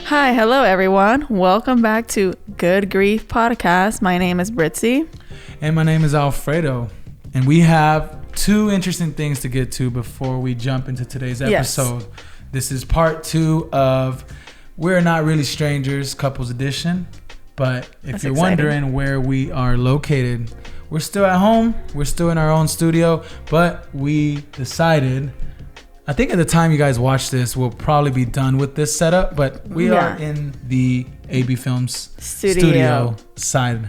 Hi, hello everyone. Welcome back to Good Grief Podcast. My name is Brithzy. And my name is Alfredo. And we have two interesting things to get to before we jump into today's episode. Yes. This is part 2 of We're Not Really Strangers, Couples Edition. But if you're wondering where we are located, we're still at home. We're still in our own studio. But we decided... I think at the time you guys watch this, we'll probably be done with this setup, but we are in the AB Films studio side.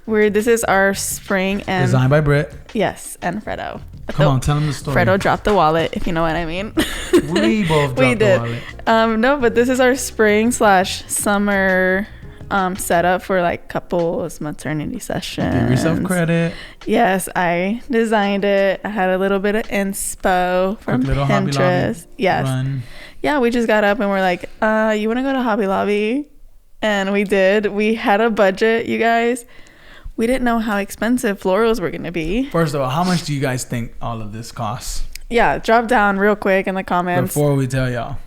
This is our spring and... Designed by Britt. Yes, and Fredo. Come on, tell them the story. Fredo dropped the wallet, if you know what I mean. We both dropped the wallet. No, but this is our spring/summer setup for like couples maternity sessions. Give yourself credit. Yes, I designed it. I had a little bit of inspo from Pinterest. Yes. Run. Yeah, we just got up and we're like, you want to go to Hobby Lobby? And we did. We had a budget, you guys. We didn't know how expensive florals were going to be. First of all, how much do you guys think all of this costs? Yeah, drop down real quick in the comments. Before we tell y'all.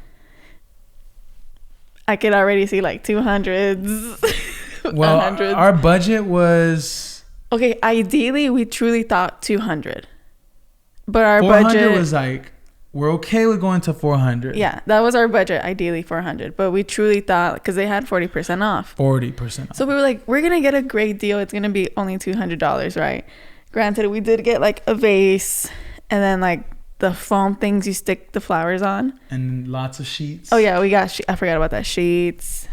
I could already see like 200s. Well, 100s. Our budget was... Okay, ideally, we truly thought 200. But our 400 budget... was like, we're okay with going to 400. Yeah, that was our budget, ideally 400. But we truly thought, because they had 40% off. 40% off. So we were like, we're going to get a great deal. It's going to be only $200, right? Granted, we did get like a vase and then like the foam things you stick the flowers on. And lots of sheets. Oh, yeah, we got, I forgot about that. Sheets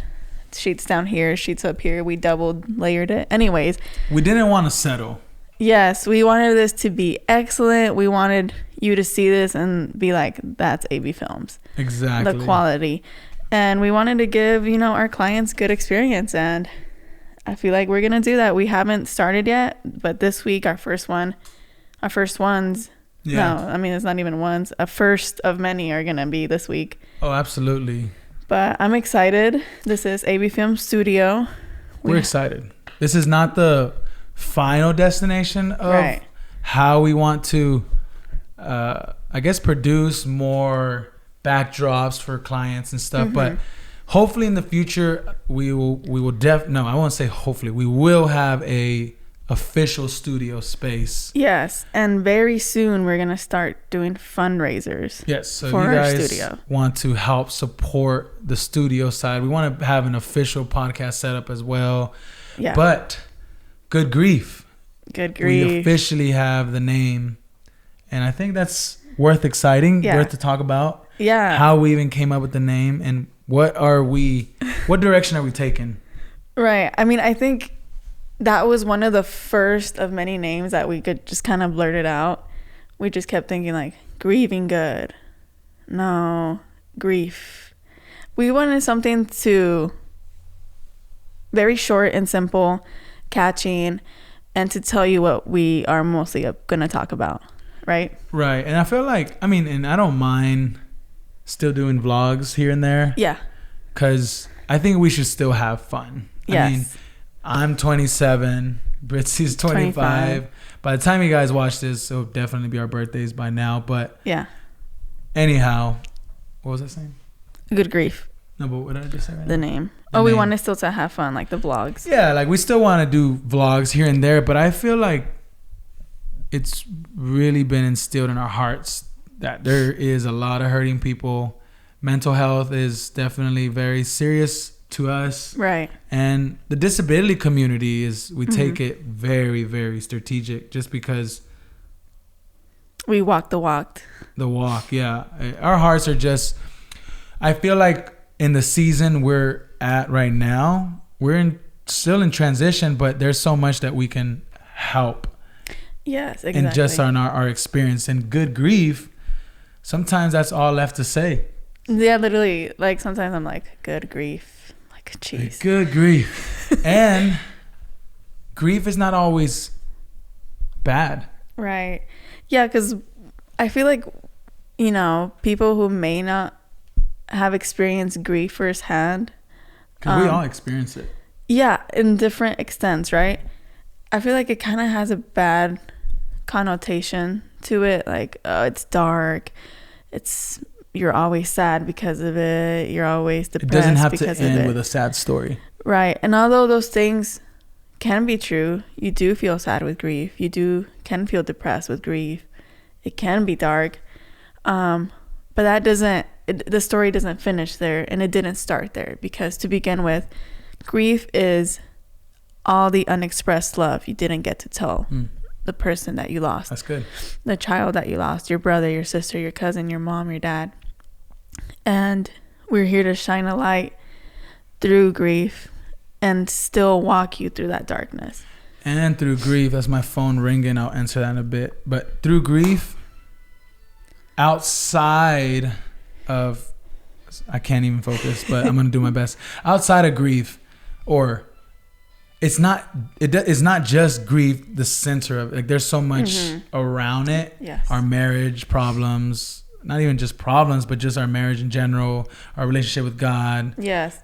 down here, sheets up here. We doubled layered it. Anyways. We didn't want to settle. Yes, we wanted this to be excellent. We wanted you to see this and be like, that's AB Films. Exactly. The quality. And we wanted to give, our clients good experience. And I feel like we're going to do that. We haven't started yet, but this week, our first ones, yeah. No, I mean, it's not even ones. A first of many are going to be this week. Oh, absolutely. But I'm excited. This is AB Film Studio. We're excited. This is not the final destination of how we want to, produce more backdrops for clients and stuff. Mm-hmm. But hopefully in the future, we will have a official studio space. Yes, and very soon we're gonna start doing fundraisers. Yes, so for you our guys studio. Want to help support the studio side. We want to have an official podcast setup as well. Yeah, but Good Grief. We officially have the name, and I think that's worth to talk about. Yeah, how we even came up with the name and what direction are we taking? Right. I mean, I think that was one of the first of many names that we could just kind of blurt it out. We just kept thinking like grieving good. No, grief. We wanted something very short and simple, catching, and to tell you what we are mostly going to talk about, right? Right. And I feel like, and I don't mind still doing vlogs here and there. Yeah. Because I think we should still have fun. Yes. I'm 27. Britzy's 25. By the time you guys watch this, it'll definitely be our birthdays by now. But yeah. Anyhow, what was I saying? Good Grief. No, but what did I just say right The now? name. We want to still to have fun, like the vlogs. Yeah, like we still want to do vlogs here and there, but I feel like it's really been instilled in our hearts that there is a lot of hurting people. Mental health is definitely very serious to us. Right. And the disability community we take it very, very strategic just because we walk the walk. The walk, yeah. Our hearts are just, I feel like in the season we're at right now, we're still in transition, but there's so much that we can help. Yes, exactly. And just on our experience. And Good Grief, sometimes that's all left to say. Yeah, literally. Like sometimes I'm like, good grief. Like, jeez. Good grief. And grief is not always bad. Right. Yeah, because I feel like, people who may not have experienced grief firsthand. Because we all experience it. Yeah, in different extents, right? I feel like it kind of has a bad connotation to it. Like, oh, it's dark. It's you're always sad because of it. You're always depressed. It doesn't have because to end with a sad story. Right. And although those things can be true, you do feel sad with grief. You can feel depressed with grief. It can be dark. But that the story doesn't finish there, and it didn't start there, because to begin with, grief is all the unexpressed love you didn't get to tell the person that you lost. That's good. The child that you lost, your brother, your sister, your cousin, your mom, your dad. And we're here to shine a light through grief and still walk you through that darkness. And through grief, that's my phone ringing. I'll answer that in a bit. But through grief, outside of, I can't even focus, but I'm going to do my best. Outside of grief, or it's not just grief, the center of it. Like, there's so much around it. Yes. Our marriage problems, not even just problems, but just our marriage in general, our relationship with God. Yes.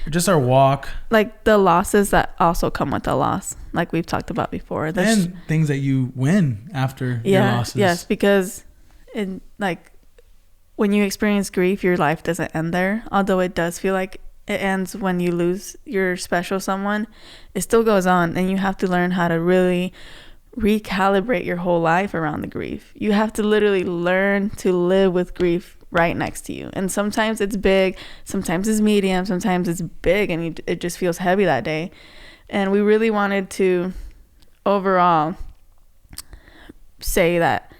Just our walk. Like the losses that also come with the loss, like we've talked about before. And things that you win after your losses. Yes, because when you experience grief, your life doesn't end there. Although it does feel like it ends when you lose your special someone, it still goes on, and you have to learn how to really recalibrate your whole life around the grief. You have to literally learn to live with grief right next to you. And sometimes it's big, sometimes it's medium, sometimes it's big, and it just feels heavy that day. And we really wanted to overall say that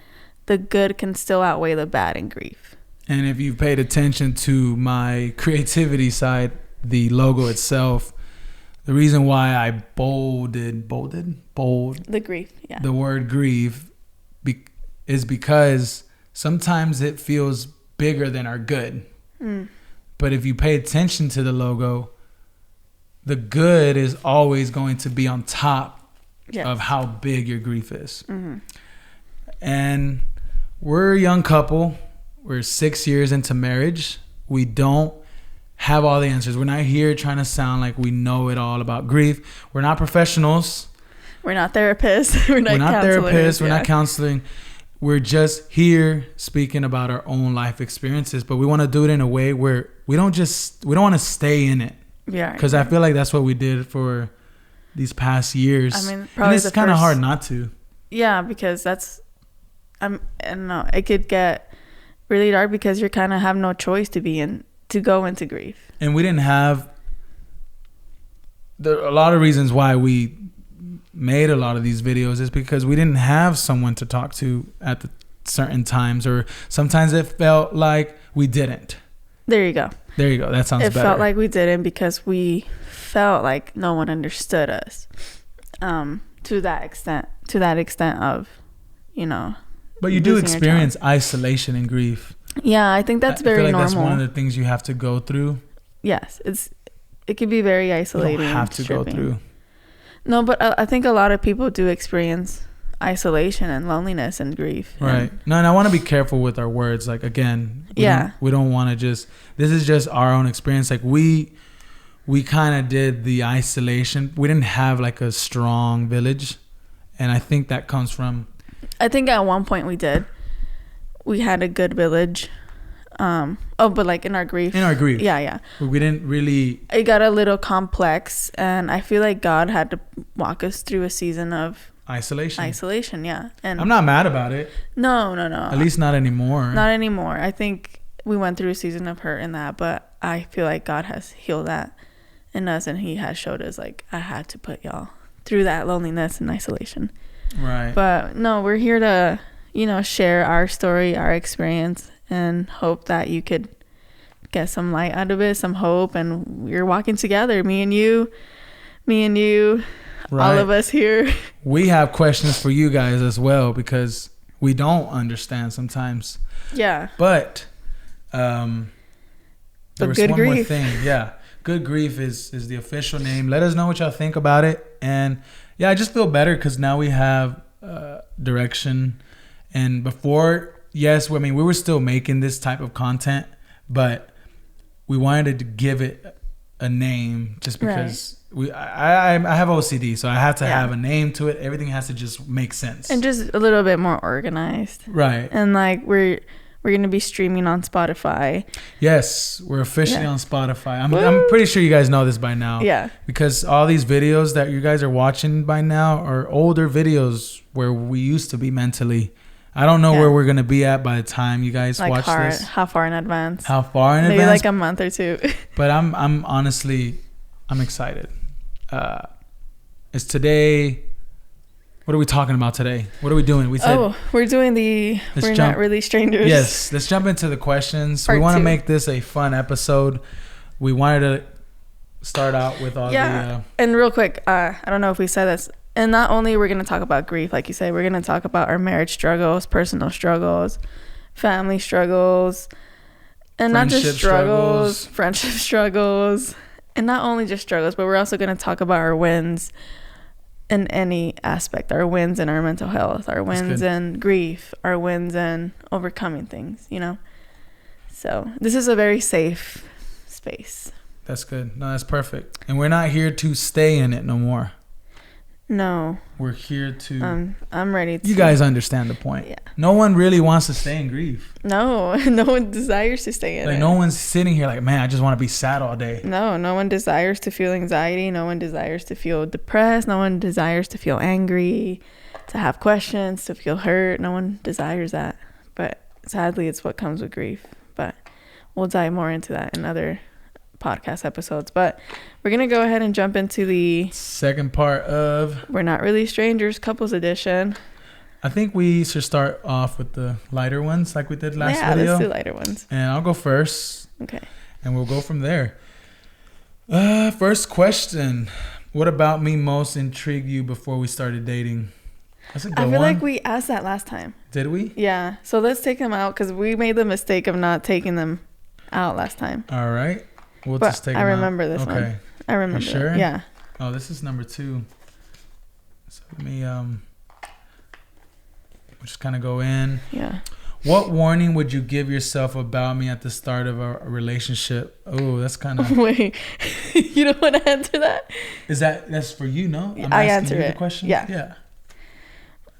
the good can still outweigh the bad in grief. And if you've paid attention to my creativity side, the logo itself, the reason why I bolded the grief, yeah, the word grief is because sometimes it feels bigger than our good. But if you pay attention to the logo, the good is always going to be on top of how big your grief is. And we're a young couple. We're 6 years into marriage. We don't have all the answers. We're not here trying to sound like we know it all about grief. We're not professionals. We're not therapists. We're not therapists. We're not counseling. We're just here speaking about our own life experiences, but we want to do it in a way where we don't want to stay in it. Yeah. Because I feel like that's what we did for these past years. I mean, probably and it's kind of hard not to. Yeah, because I don't know. It could get really dark because you kind of have no choice to go into grief. And we didn't have a lot of reasons why we made a lot of these videos is because we didn't have someone to talk to at the certain times, or sometimes it felt like we didn't. There you go. That sounds better. It felt like we didn't because we felt like no one understood us to that extent of, But you do experience isolation and grief. Yeah, I think that's very normal. That's one of the things you have to go through. Yes, it can be very isolating. You don't have to go through. No, but I think a lot of people do experience isolation and loneliness and grief. Right. No, and I want to be careful with our words. Like, again, we don't want to this is just our own experience. Like, we kind of did the isolation. We didn't have like a strong village. And I think that comes from... I think at one point we did. We had a good village. But like in our grief. Yeah. We didn't really... It got a little complex, and I feel like God had to walk us through a season of... Isolation, yeah. And I'm not mad about it. No. At least not anymore. Not anymore. I think we went through a season of hurt in that, but I feel like God has healed that in us, and he has showed us, like, I had to put y'all through that loneliness and isolation. Right. But no, we're here to, share our story, our experience, and hope that you could get some light out of it, some hope, and we're walking together, me and you, right. All of us here. We have questions for you guys as well, because we don't understand sometimes. Yeah. But there was one more thing. Yeah. Good Grief is the official name. Let us know what y'all think about it. And yeah, I just feel better because now we have direction. And before, yes, we were still making this type of content, but we wanted to give it a name just because I have OCD, so I have to have a name to it. Everything has to just make sense. And just a little bit more organized. Right. And like we're We're going to be streaming on Spotify. Yes, we're officially on Spotify. I'm pretty sure you guys know this by now. Yeah. Because all these videos that you guys are watching by now are older videos where we used to be mentally. I don't know where we're going to be at by the time you guys watch this. How far in advance? Maybe like a month or two. But I'm honestly, I'm excited. It's today. What are we talking about today? What are we doing? We're doing We're Not Really Strangers. Yes, let's jump into the questions. We want to make this a fun episode. We wanted to start out with all the... and real quick, I don't know if we said this. And not only we're going to talk about grief, like you say, we're going to talk about our marriage struggles, personal struggles, family struggles, and not just struggles, friendship struggles, and not only just struggles, but we're also going to talk about our wins in any aspect, our wins in our mental health, our wins in grief, our wins in overcoming things, you know? So this is a very safe space. That's good. No, that's perfect. And we're not here to stay in it no more. No. We're here to... I'm ready to... You guys understand the point. Yeah. No one really wants to stay in grief. No. No one desires to stay in it. No one's sitting here like, man, I just want to be sad all day. No one desires to feel anxiety. No one desires to feel depressed. No one desires to feel angry, to have questions, to feel hurt. No one desires that. But sadly, it's what comes with grief. But we'll dive more into that in other podcast episodes. But we're gonna go ahead and jump into the second part of We're Not Really Strangers couples edition. I think we should start off with the lighter ones like we did last video. Yeah, let's do lighter ones. And I'll go first. Okay. And we'll go from there. First question. What about me most intrigued you before we started dating? That's a good one. I feel like we asked that last time. Did we? Yeah. So let's take them out because we made the mistake of not taking them out last time. All right. We'll but just take I remember this one. Okay. I remember. You sure? That. Yeah. Oh, this is number 2. So let me we'll just kind of go in. Yeah. What warning would you give yourself about me at the start of a relationship? Oh, that's kind of... Wait. You don't want to answer that? That's for you, no? I answer it. The question? Yeah. Yeah.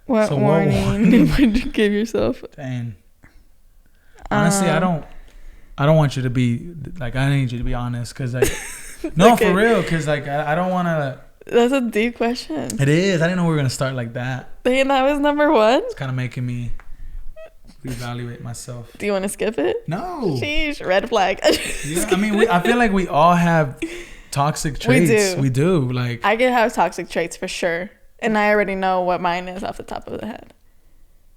What warning would you give yourself? Dang. Honestly, I don't want you to be like, I need you to be honest because like, no, okay. For real, because like I don't want to. That's a deep question. It is. I didn't know we were gonna start like that. Dang, that was number 1. It's kind of making me reevaluate myself. Do you want to skip it? No. Sheesh, red flag. Yeah, I mean, I feel like we all have toxic traits. We do. Like I can have toxic traits for sure, and I already know what mine is off the top of the head.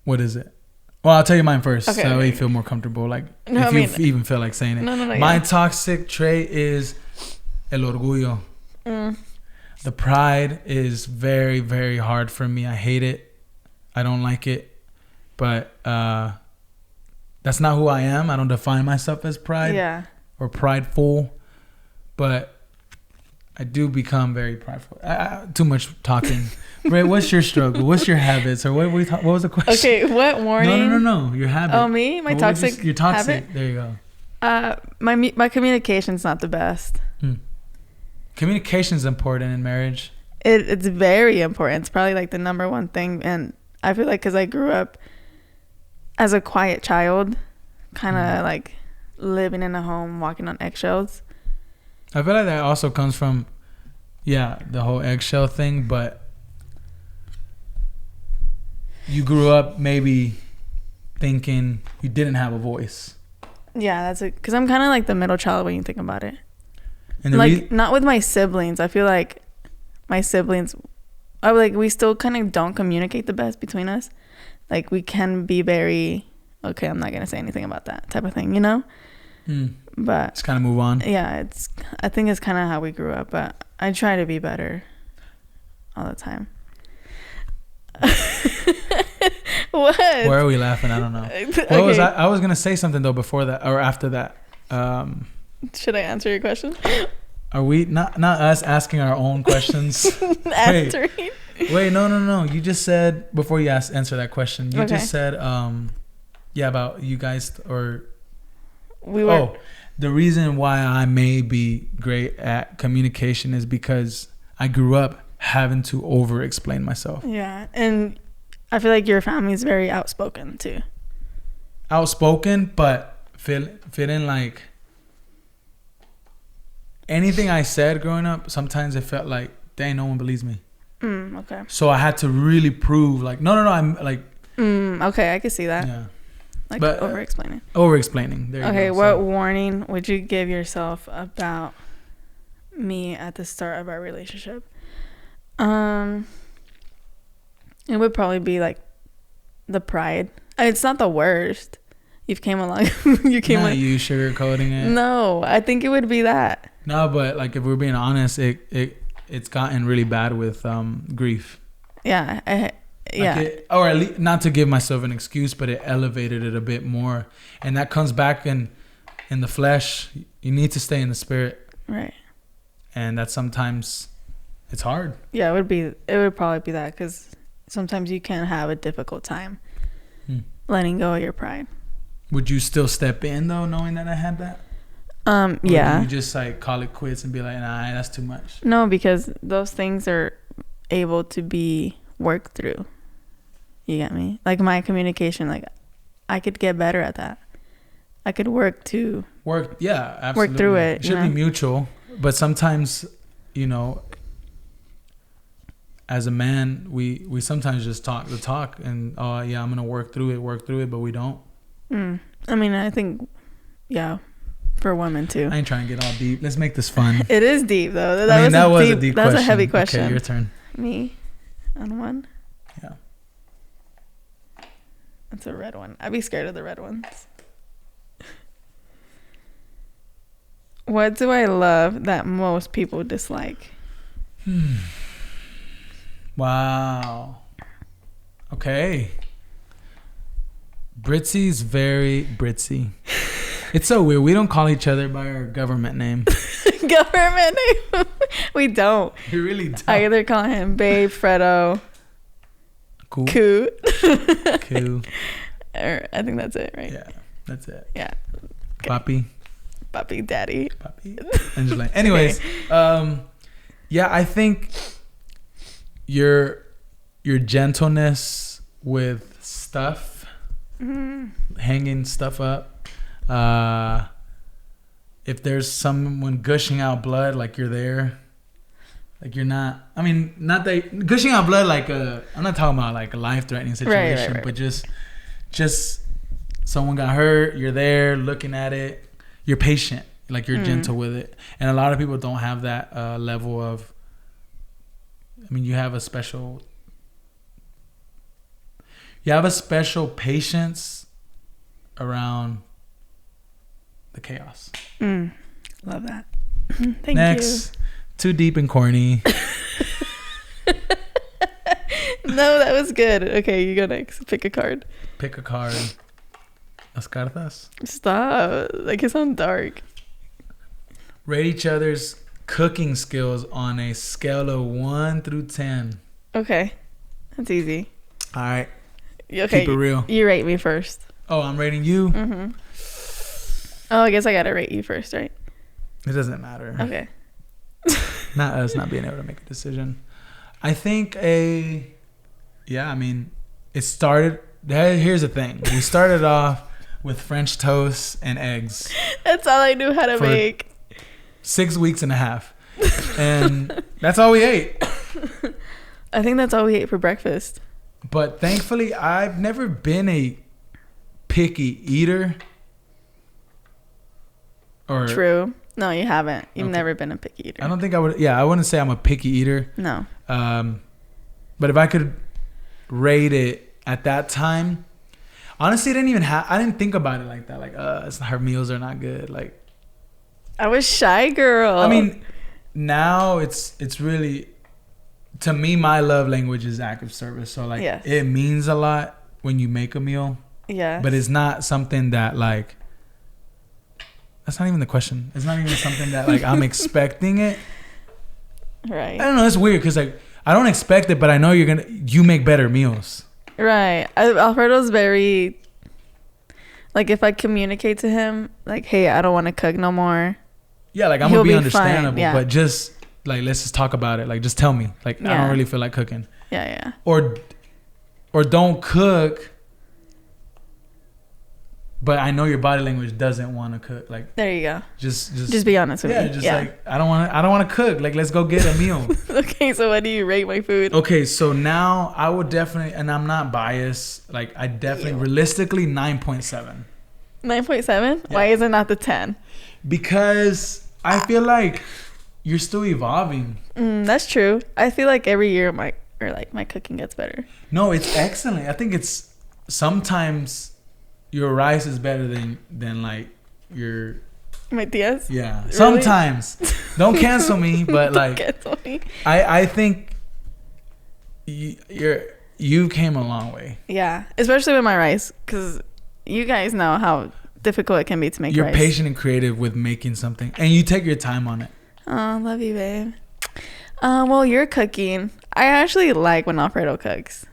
What is it? Well, I'll tell you mine first. Okay. So that way you feel more comfortable. Like, if you even feel like saying it. No. My toxic trait is el orgullo. The pride is very, very hard for me. I hate it. I don't like it. But that's not who I am. I don't define myself as pride or prideful. But I do become very prideful. Too much talking. Ray, what's your struggle? What's your habits? Or what was the question? Okay, what warning? No. Your habit. Oh, me? My toxic your toxic habit? There you go. My communication's not the best. Communication is important in marriage. It's very important. It's probably like the number 1 thing. And I feel like because I grew up as a quiet child, kind of like living in a home, walking on eggshells. I feel like that also comes from, the whole eggshell thing, but you grew up maybe thinking you didn't have a voice. Yeah, that's it. Because I'm kind of like the middle child when you think about it. And like, not with my siblings. I feel like my siblings, we still kind of don't communicate the best between us. Like, we can be very, okay, I'm not going to say anything about that type of thing, you know? But just kind of move on. Yeah, I think it's kind of how we grew up, but I try to be better all the time. What? Why are we laughing? I don't know. What was I was gonna say something though before that or after that. Should I answer your question? Are we not us asking our own questions? Answering. Wait, no. You just said before you answer that question. You just said about you guys or the reason why I may be great at communication is because I grew up having to over explain myself. Yeah, and I feel like your family is very outspoken too. outspoken, but feeling like anything I said growing up, sometimes it felt like, dang, no one believes me. Okay. So I had to really prove, like, no, I'm like. Okay, I can see that. Yeah. Like, but, over-explaining. Over-explaining. There you go. Okay, what warning would you give yourself about me at the start of our relationship? It would probably be like the pride. It's not the worst. You've came along. You sugarcoating it. No, I think it would be that. No, but like if we're being honest, it's gotten really bad with grief. Yeah, or at least, not to give myself an excuse, but it elevated it a bit more, and that comes back in the flesh. You need to stay in the spirit, right? And that sometimes it's hard. Yeah, it would probably be that, because sometimes you can have a difficult time letting go of your pride. Would you still step in though, knowing that I had that? Or yeah. do you just like call it quits and be like, nah, that's too much? No, because those things are able to be worked through. You get me? Like my communication, like I could get better at that. I could work. Yeah, absolutely. Work through it. It should be mutual, but sometimes, as a man, we sometimes just talk the talk and I'm gonna work through it, but we don't. I mean, I think, yeah, for women too. I ain't trying to get all deep. Let's make this fun. It is deep though. That was a deep question. That was a heavy question. Okay, your turn. Me, on one. Yeah. That's a red one. I'd be scared of the red ones. What do I love that most people dislike? Wow. Okay. Britzy's very Brithzy. It's so weird. We don't call each other by our government name. Government name? We don't. We really don't. I either call him Babe, Fredo, Cool. Cool. Or I think that's it, right? Yeah, that's it. Yeah. Okay. Papi, Daddy. And just like, anyways, yeah, I think your gentleness with stuff, hanging stuff up. If there's someone gushing out blood, like you're there. Like you're not. I mean, not that gushing out blood. Like I'm not talking about like a life-threatening situation, right. But just someone got hurt. You're there, looking at it. You're patient. Like you're gentle with it. And a lot of people don't have that level of. I mean, you have a special patience around the chaos. Love that. Thank you. Next, too deep and corny. No, that was good. Okay, you go next. Pick a card. Las cartas. Stop. Like, it sounds dark. Rate each other's cooking skills on a scale of 1 through 10. Okay. That's easy. All right. Okay. Keep it real. You rate me first. Oh, I'm rating you? Mm-hmm. Oh, I guess I got to rate you first, right? It doesn't matter. Okay. Not us not being able to make a decision. I think it started. Here's the thing. We started off with French toast and eggs. That's all I knew how to make. 6 weeks and a half. And that's all we ate. I think that's all we ate for breakfast. But thankfully, I've never been a picky eater. True. No, you haven't. You've never been a picky eater. I don't think I would. Yeah, I wouldn't say I'm a picky eater. No. But if I could rate it at that time, honestly, I didn't think about it like that. Like, her meals are not good. Like, I was shy girl. I mean, now it's really, to me, my love language is act of service. So like, yes. It means a lot when you make a meal. Yeah. But it's not something that like. That's not even the question. It's not even something that like I'm expecting it. Right. I don't know. It's weird because like I don't expect it, but I know you make better meals. Right. Alfredo's very like, if I communicate to him like, hey, I don't want to cook no more. Yeah, like I'm gonna be understandable, yeah. But just like let's just talk about it. Like just tell me. Like I don't really feel like cooking. Yeah. Or don't cook. but I know your body language doesn't want to cook. Like, there you go. Just be honest with me. Yeah, just like I don't want to cook. Like, let's go get a meal. Okay, so what do you rate my food? Okay, so now I would definitely, and I'm not biased. Like, I definitely realistically 9.7. 9.7? Why is it not the 10? Because I feel like you're still evolving. That's true. I feel like every year my cooking gets better. No, it's excellent. I think it's sometimes your rice is better than like your my tias. Yeah, really? Sometimes. Don't cancel me, but like cancel me. I think you came a long way. Yeah, especially with my rice, because you guys know how difficult it can be to make. You're rice. patient and creative with making something, and you take your time on it. Oh, love you, babe. Well, you're cooking. I actually like when Alfredo cooks.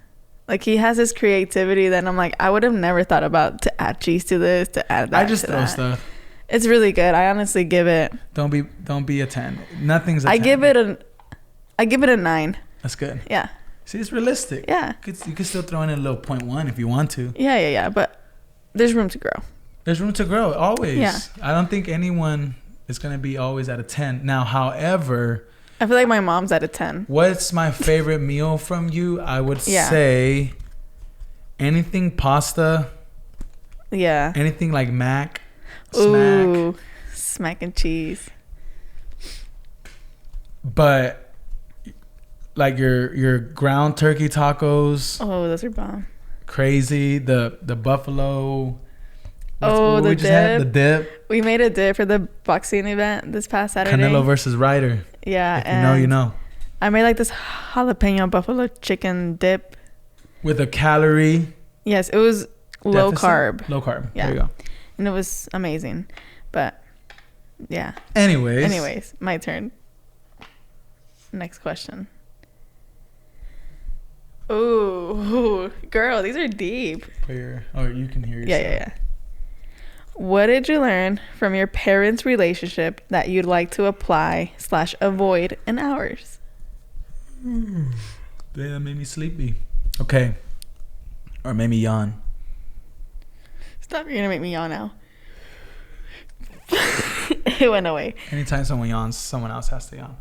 Like, he has this creativity that I'm like, I would have never thought about to add cheese to this, to add that. I just throw stuff. It's really good. I honestly give it. Don't be a 10. Nothing's a 10. I give it a 9. That's good. Yeah. See, it's realistic. Yeah. You could still throw in a little 0.1 if you want to. Yeah. But there's room to grow. There's room to grow, always. Yeah. I don't think anyone is going to be always at a 10. Now, however, I feel like my mom's at a 10. What's my favorite meal from you? I would say anything pasta. Yeah. Anything like mac. Ooh, smack and cheese. But like your ground turkey tacos. Oh, those are bomb. Crazy. The buffalo. The dip. The dip. We made a dip for the boxing event this past Saturday. Canelo versus Ryder. Yeah. If you know, you know. I made like this jalapeno buffalo chicken dip. With a calorie. Yes, it was low carb. Low carb. Yeah. There you go. And it was amazing. But yeah. Anyways, my turn. Next question. Ooh, girl, these are deep. You can hear yourself. Yeah. What did you learn from your parents' relationship that you'd like to apply / avoid in ours? That made me sleepy. Okay. Or made me yawn. Stop, you're gonna make me yawn now. It went away. Anytime someone yawns, someone else has to yawn.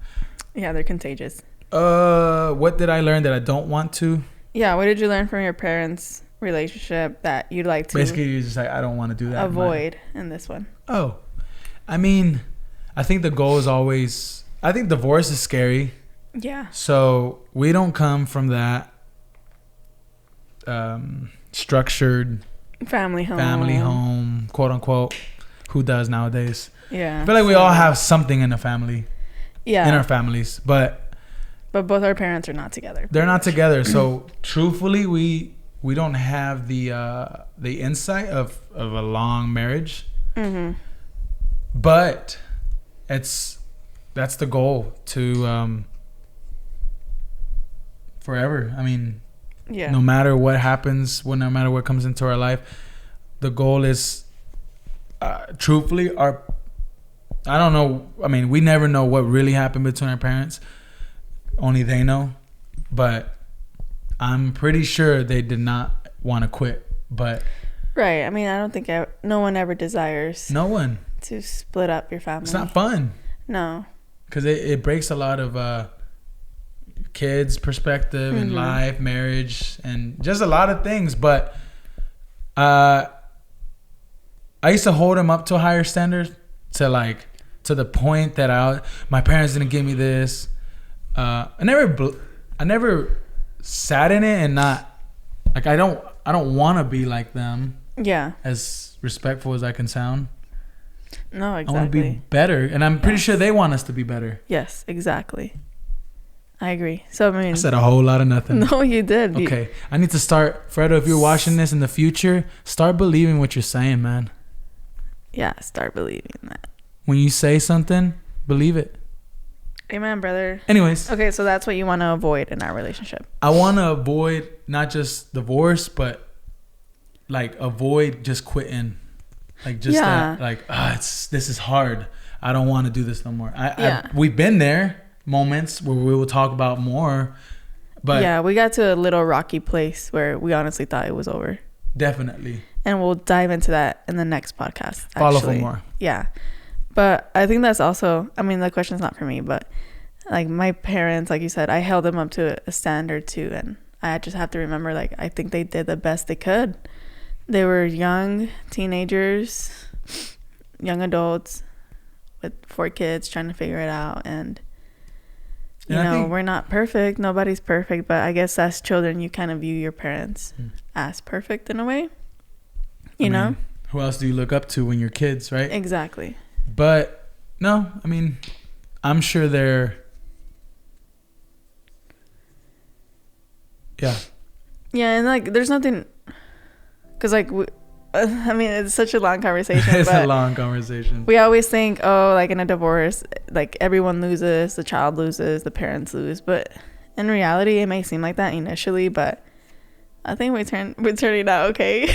Yeah, they're contagious. What did I learn that I don't want to? Yeah, what did you learn from your parents' relationship that you'd like to basically you're just like, I don't want to do that. Avoid in this one. Oh. I mean, I think the goal is always, I think divorce is scary. Yeah. So we don't come from that structured family home, quote unquote. Who does nowadays? Yeah. I feel like we all have something in the family. Yeah. In our families, but both our parents are not together. They're not together. So truthfully, we don't have the insight of a long marriage. Mm-hmm. But that's the goal to forever. I mean, yeah. No matter what happens, no matter what comes into our life, the goal is truthfully I don't know. I mean, we never know what really happened between our parents. Only they know. But I'm pretty sure they did not want to quit. But right. I mean, I don't think no one ever desires. No one. To split up your family. It's not fun. No. Because it breaks a lot of kids' perspective in life, marriage, and just a lot of things. But I used to hold them up to a higher standard, to the point that my parents didn't give me this. I never sat in it and not like I don't want to be like them. Yeah. As respectful as I can sound. No, exactly. I want to be better, and I'm pretty sure they want us to be better. Yes, exactly. I agree. So I said a whole lot of nothing. No, you did. Okay, I need to start, Fredo. If you're watching this in the future, start believing what you're saying, man. Yeah, start believing that. When you say something, believe it. Amen, brother. Anyways. Okay, so that's what you want to avoid in our relationship. I want to avoid not just divorce, but avoid just quitting. This is hard. I don't want to do this no more. We've been there, moments where we will talk about more, but yeah, we got to a little rocky place where we honestly thought it was over. Definitely. and we'll dive into that in the next podcast. Follow for more. Yeah. But I think that's also, I mean, the question's not for me, but like my parents, like you said, I held them up to a standard too. And I just have to remember, like, I think they did the best they could. They were young teenagers, young adults with 4 kids trying to figure it out. And, you know, we're not perfect. Nobody's perfect. But I guess as children, you kind of view your parents as perfect in a way. You know? Who else do you look up to when you're kids, right? Exactly. But no, I mean, I'm sure they're, yeah, and like there's nothing, because like I mean, it's such a long conversation. It's a long conversation. We always think, oh, like in a divorce, like everyone loses, the child loses, the parents lose, but in reality it may seem like that initially, but I think we're turning out okay.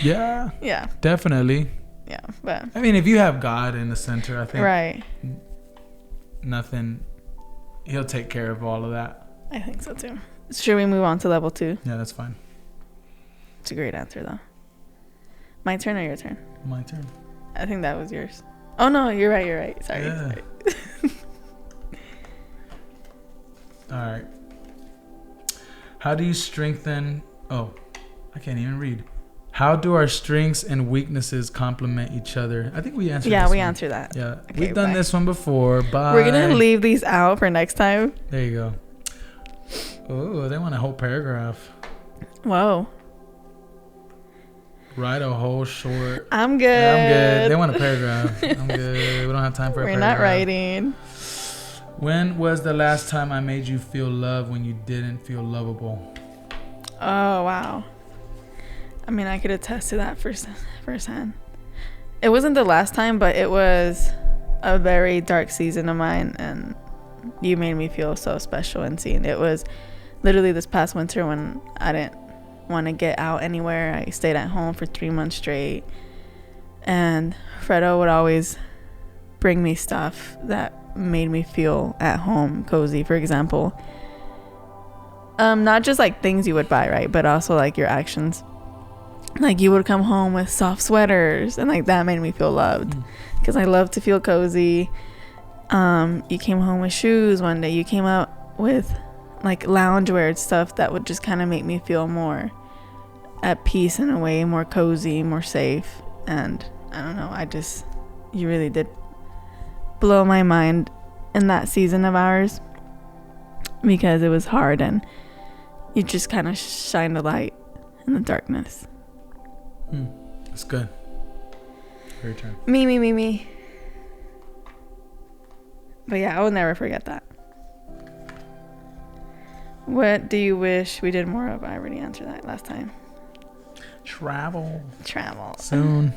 Yeah, definitely. Yeah, but I mean, if you have God in the center, I think right, nothing, he'll take care of all of that. I think so too. Should we move on to level 2? Yeah, that's fine. It's a great answer though. My turn or your turn? My turn. I think that was yours. Oh no, you're right. Sorry. Yeah. All right. How do you strengthen? Oh, I can't even read. How do our strengths and weaknesses complement each other? I think we answered. Yeah, this we one. answered that. Yeah, okay, we've done this one before. Bye. We're gonna leave these out for next time. There you go. Oh, they want a whole paragraph. Whoa. Write a whole short. I'm good. Yeah, I'm good. They want a paragraph. I'm good. We don't have time for a paragraph. We're not writing. When was the last time I made you feel love when you didn't feel lovable? Oh, wow. I mean, I could attest to that firsthand. It wasn't the last time, but it was a very dark season of mine, and you made me feel so special and seen. It was literally this past winter when I didn't want to get out anywhere. I stayed at home for 3 months straight, and Fredo would always bring me stuff that made me feel at home, cozy. For example, not just like things you would buy, right, but also like your actions. Like you would come home with soft sweaters, and like that made me feel loved, because I love to feel cozy. You came home with shoes one day. You came out with like loungewear stuff that would just kind of make me feel more at peace in a way, more cozy, more safe. And I don't know, you really did blow my mind in that season of ours, because it was hard, and you just kind of shined a light in the darkness. That's good. Your turn. Me. But yeah, I will never forget that. What do you wish we did more of? I already answered that last time. Travel. Soon.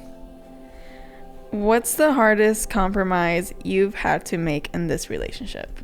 What's the hardest compromise you've had to make in this relationship?